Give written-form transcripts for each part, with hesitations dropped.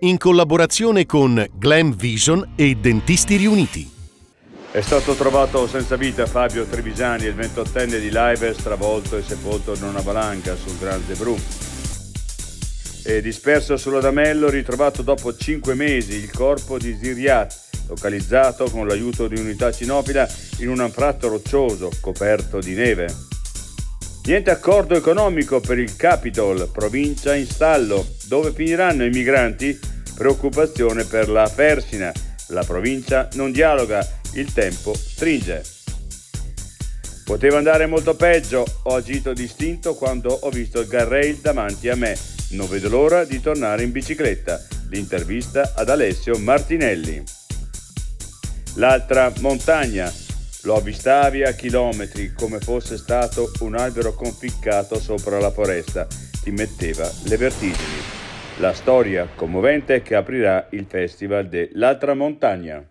in collaborazione con Glam Vision e Dentisti Riuniti. È stato trovato senza vita Fabio Trevisani, il 28enne di Live, stravolto e sepolto in una valanga sul Gran Zebrù. E disperso sull'Adamello, ritrovato dopo 5 mesi il corpo di Ziriat, localizzato con l'aiuto di unità cinofila in un anfratto roccioso coperto di neve. Niente accordo economico per il Capitol, provincia in stallo. Dove finiranno i migranti? Preoccupazione per la Fersina. La provincia non dialoga, il tempo stringe. Poteva andare molto peggio, ho agito distinto quando ho visto il guardrail davanti a me. Non vedo l'ora di tornare in bicicletta. L'intervista ad Alessio Martinelli. L'altra montagna. L'ho avvistavi a chilometri, come fosse stato un albero conficcato sopra la foresta. Ti metteva le vertigini. La storia commovente che aprirà il festival dell'Altra Montagna.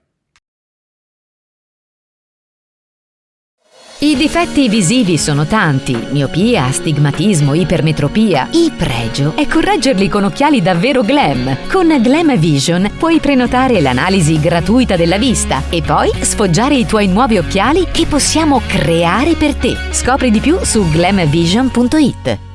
I difetti visivi sono tanti: miopia, astigmatismo, ipermetropia. Il pregio è correggerli con occhiali davvero glam. Con Glam Vision puoi prenotare l'analisi gratuita della vista e poi sfoggiare i tuoi nuovi occhiali che possiamo creare per te. Scopri di più su glamvision.it.